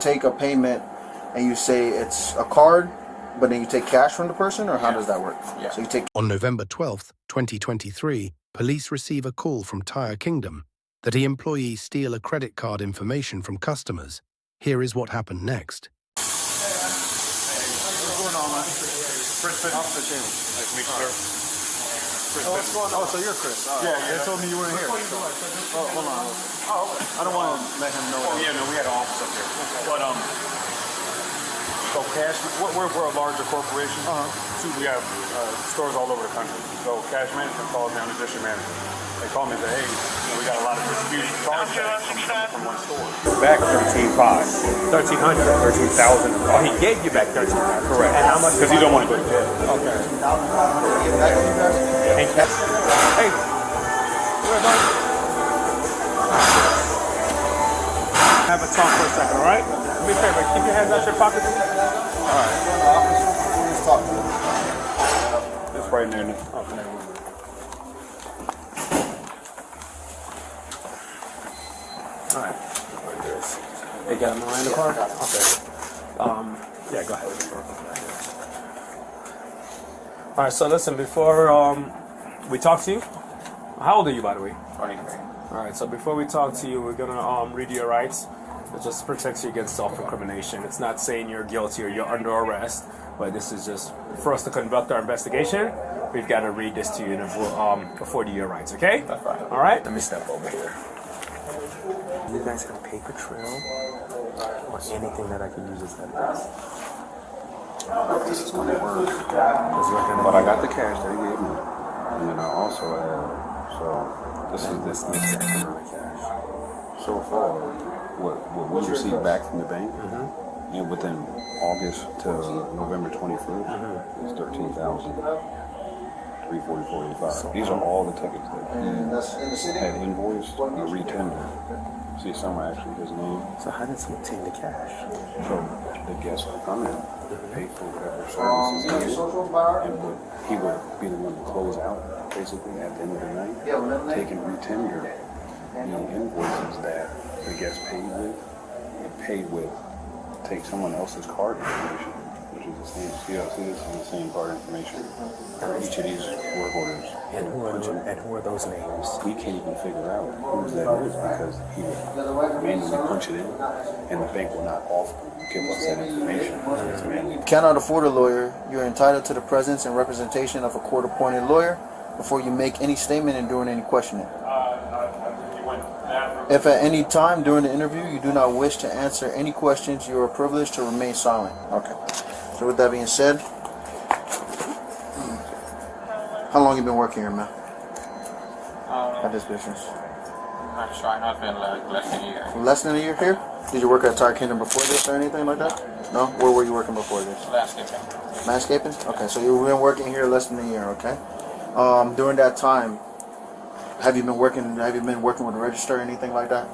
take a payment and you say it's a card, but then you take cash from the person, or how does that work? Yeah. So you take. On November 12th, 2023, police receive a call from Tire Kingdom that the employee steal a credit card information from customers. Here is what happened next. What's going on, man? Chris, Officer Cheney. Nice to meet you, sir. Chris, what's going on? Oh, so you're Chris. Yeah, They told me you weren't here. Oh, hold on. Oh, okay. I don't want to let him know. Oh, yeah, no, we had an office up there. But, so cash, we're a larger corporation. So we have stores all over the country. So cash management calls down to district manager. They call me and say, hey, we got a lot of distribution charge from one store. Back 13,500. 1,300. 13,000. Oh, he gave you back 1,300. Correct. And how much? Because you don't want to go to jail. Okay. Hey, where about? Have a talk for a second, all right? Do me a favor, keep your hands out your pockets. All right. Let's talk to him. It's right in there. Okay. All right. They got him in the car? Okay. Yeah, go ahead. All right, so listen, before we talk to you, how old are you, by the way? 23. All right, so before we talk to you, we're going to read your rights. It just protects you against self-incrimination. It's not saying you're guilty or you're under arrest, but this is just for us to conduct our investigation. We've got to read this to you and afford you your rights, okay? That's right. All right? Let me step over here. You guys have a paper trail or anything that I can use as evidence? This is going to work. But I got the cash they gave me. And then I also have, so this is the amount of cash. So far, what we received back from the bank, and within August to November 21st, is 13,344.85. These are all the tickets that he had invoiced, retender. See, some are actually his name. So how does he obtain the cash? So the guests will come in, pay for whatever services he needed, and he would be the one to close out, basically, at the end of the night, take and retender the invoices that the guest paid with, and paid with, take someone else's card information, which is the same. See, this is the same card information for each of these work orders. And who are those names? We can't even figure out who that is because he would manually punch it in, and the bank will not offer give us that information. It's manually. Cannot afford a lawyer. You're entitled to the presence and representation of a court-appointed lawyer before you make any statement and during any questioning. If at any time during the interview you do not wish to answer any questions, you are privileged to remain silent. Okay. So with that being said, how long you been working here, man? At this business? Not sure. I've been like less than a year. Less than a year here? Did you work at Tire Kingdom before this or anything like that? No? Where were you working before this? Landscaping. Landscaping? Okay, so you've been working here less than a year, okay? During that time, have you been working with a register or anything like that?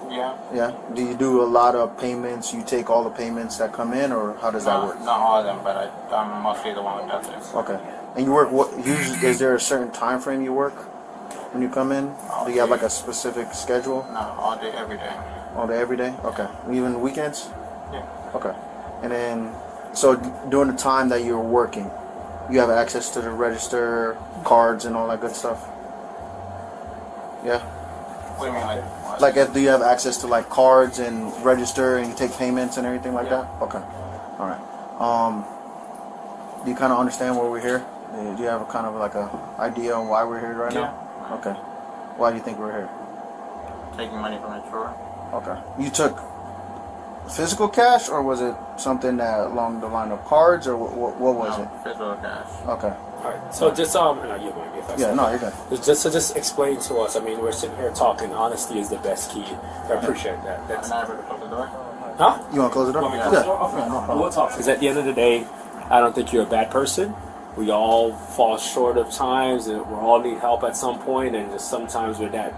Yeah. Yeah? Do you do a lot of payments? You take all the payments that come in, or how does that work? Not all of them, but I'm mostly the one who does this. Okay. And you work, usually, is there a certain time frame you work when you come in? Do you have like a specific schedule? No, all day, every day. All day, every day? Okay. Even weekends? Yeah. Okay. And then, so during the time that you're working, you have access to the register, cards, and all that good stuff? Yeah? What do you mean, like what? Like, do you have access to like cards and register and you take payments and everything like that? Okay. All right. Do you kind of understand why we're here? Do you have a kind of like a idea on why we're here right now? Okay. Why do you think we're here? Taking money from the drawer. Okay. You took physical cash, or was it something that along the line of cards, or what was it? Physical cash. Okay. All right. So just no, you might be if that's Yeah, no, you're good. Just explain to us. I mean, we're sitting here talking. Honesty is the best key. I appreciate that. That's I'm not able to close the door. huh? You want to close the door? Want me to Yeah. close the door? Okay. Yeah, no problem. We'll talk. Because at the end of the day, I don't think you're a bad person. We all fall short of times, and we all need help at some point, and just sometimes we're that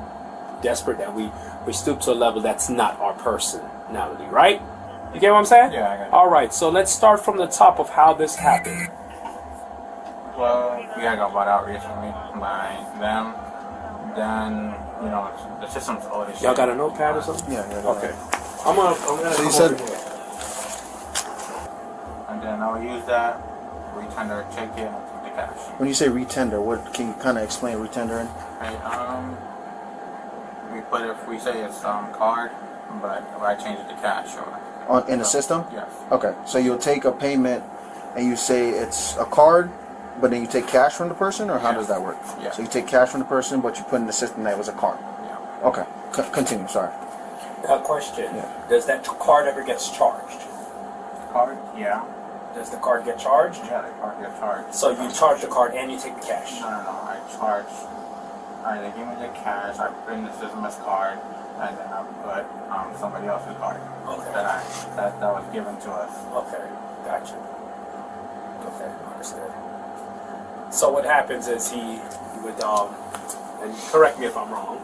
desperate that we stoop to a level that's not our personality, right? You get what I'm saying? Yeah, I got it. All right, so let's start from the top of how this happened. Well, yeah, I got bought out recently by them. Then, the system's already Y'all got a notepad or something? Yeah. Okay. I'm gonna So you come said over here. use that, retender, check it, and take the cash. When you say retender, what can you kind of explain retendering? Right, we say it's card, but I change it to cash or In the system? yes. Okay, so you'll take a payment and you say it's a card, but then you take cash from the person, or how Yeah. does that work? Yeah. So you take cash from the person, but you put in the system that it was a card. Yeah. Okay, continue, sorry. A question. Yeah. Does that card ever gets charged? Card? Yeah. Does the card get charged? Yeah, the card gets charged. So you charge the card and you take the cash? No. I charge. They give me the cash. I put in the system as card, and then I put somebody else's card Okay. that was given to us. Okay, gotcha. Okay, understood. So what happens is he would, and correct me if I'm wrong,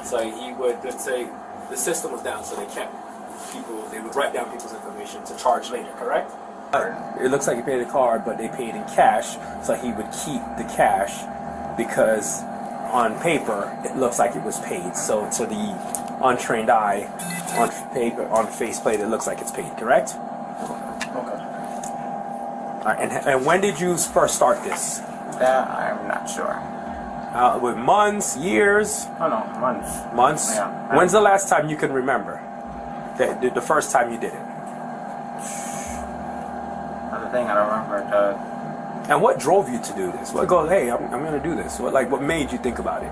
so he would, let's say, the system was down, so they would write down people's information to charge later, correct? It looks like he paid a card, but they paid in cash, so he would keep the cash because on paper it looks like it was paid. So to the untrained eye, on paper, on faceplate, it looks like it's paid, correct? Okay. All right, and when did you first start this? That I'm not sure. With months, years? Oh no, months. Months? Yeah. When's the last time you can remember? The first time you did it? That's the thing, I don't remember. And what drove you to do this? What goes, hey, I'm going to do this? What made you think about it?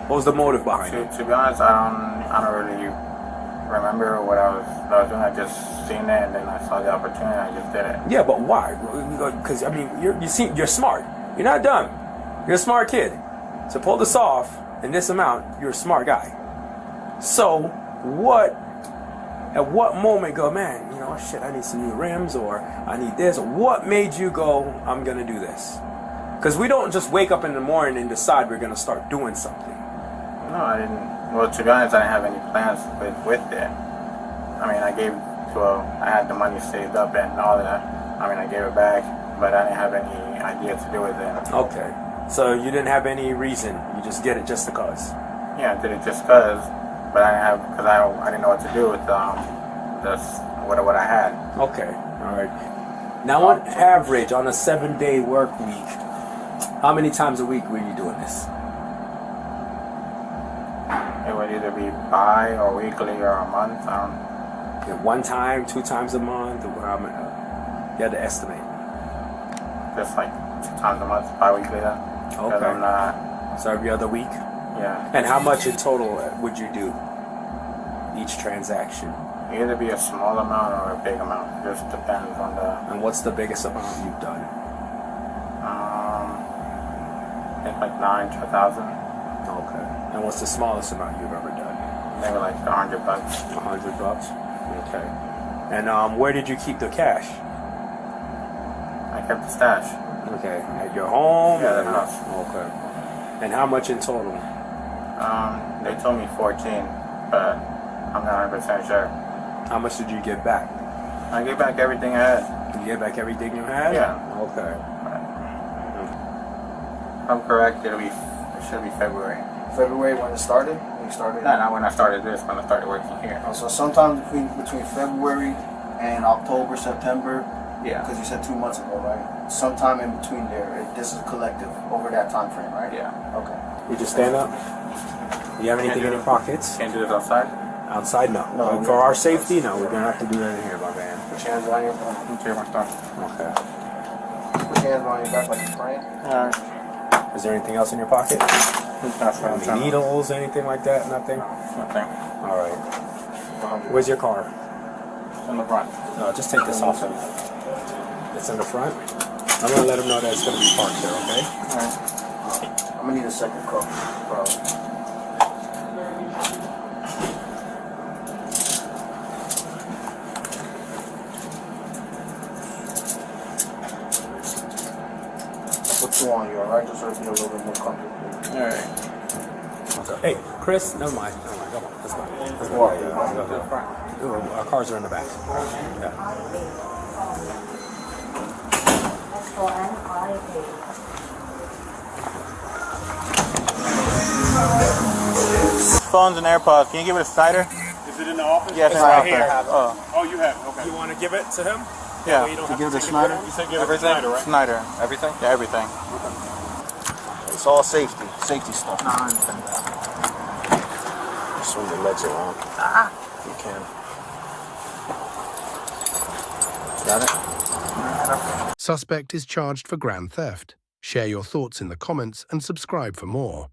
What was the motive behind it? To be honest, I don't really remember what I was doing. I just seen it and then I saw the opportunity and I just did it. Yeah, but why? Because I mean, you're smart. You're not dumb. You're a smart kid. So pull this off in this amount. You're a smart guy. So at what moment go, man? You know, shit, I need some new rims, or I need this. Or what made you go, I'm gonna do this? Because we don't just wake up in the morning and decide we're gonna start doing something. No, I didn't. Well, to be honest, I didn't have any plans with it. I mean, I had the money saved up and all that. I mean, I gave it back, but I didn't have any idea to do with it. Okay. So you didn't have any reason. You just did it just because. Yeah, I did it just because, but I didn't know what to do with what I had. Okay. All right. Now, on average, on a 7-day work week, how many times a week were you doing this? It would either be bi or weekly or a month. I don't. One time, 2 times a month, or how many? You had to estimate. Just like 2 times a month, bi-weekly then. Okay. I'm not. So every other week? Yeah. And how much in total would you do each transaction? Either be a small amount or a big amount. It just depends on the. And what's the biggest amount you've done? I think like 9 to 1,000. Okay. And what's the smallest amount you've ever done? Maybe like $100. $100. Okay. And where did you keep the cash? I kept the stash. Okay. At your home? Yeah, the house. Okay. And how much in total? They told me 14, but I'm not 100% sure. How much did you give back? I gave back everything I had. Did you give back everything you had? Yeah. Okay. If I'm correct, it should be February. February when it started? When you started? No, not when I started this, when I started working here. So sometime between February and October, September, Yeah. because you said 2 months ago, right? Sometime in between there, this is collective over that time frame, right? Yeah. Okay. You just stand up. Do you have anything in your pockets? Can't do this outside? Outside, no. No. For our safety, no. We're gonna have to do that in here, my man. Put your hands on your Into my stuff. Okay. Put your hands on your back like you're praying. Alright. Is there anything else in your pocket? That's what I'm Any trying to. needles, anything like that? Nothing. Nothing. All right. Where's your car? It's in the front. No, just take this off. It's in the front. I'm gonna let them know that it's gonna be parked there. Okay. Alright. I'm gonna need a second cup, bro. Put 2 on you, alright? Just so it's a little bit more comfortable. Alright. Hey, Chris. Never mind. Come on. Let's go. Let's Walk. go. Yeah, let's go. Ooh, our cars are in the back. Yeah. Phones and AirPods. Can you give it a cider? Is it in the office? Yes, It's right right here. here. Oh. Oh, you have it. Okay. You want to give it to him? Yeah. You don't To have give to to take it Snyder? there. You said give it to Everything? Snyder, right? Snyder. Everything? Yeah, everything. It's all safety stuff. I understand that. Swing your legs around. You can. Got it? Suspect is charged for grand theft. Share your thoughts in the comments and subscribe for more.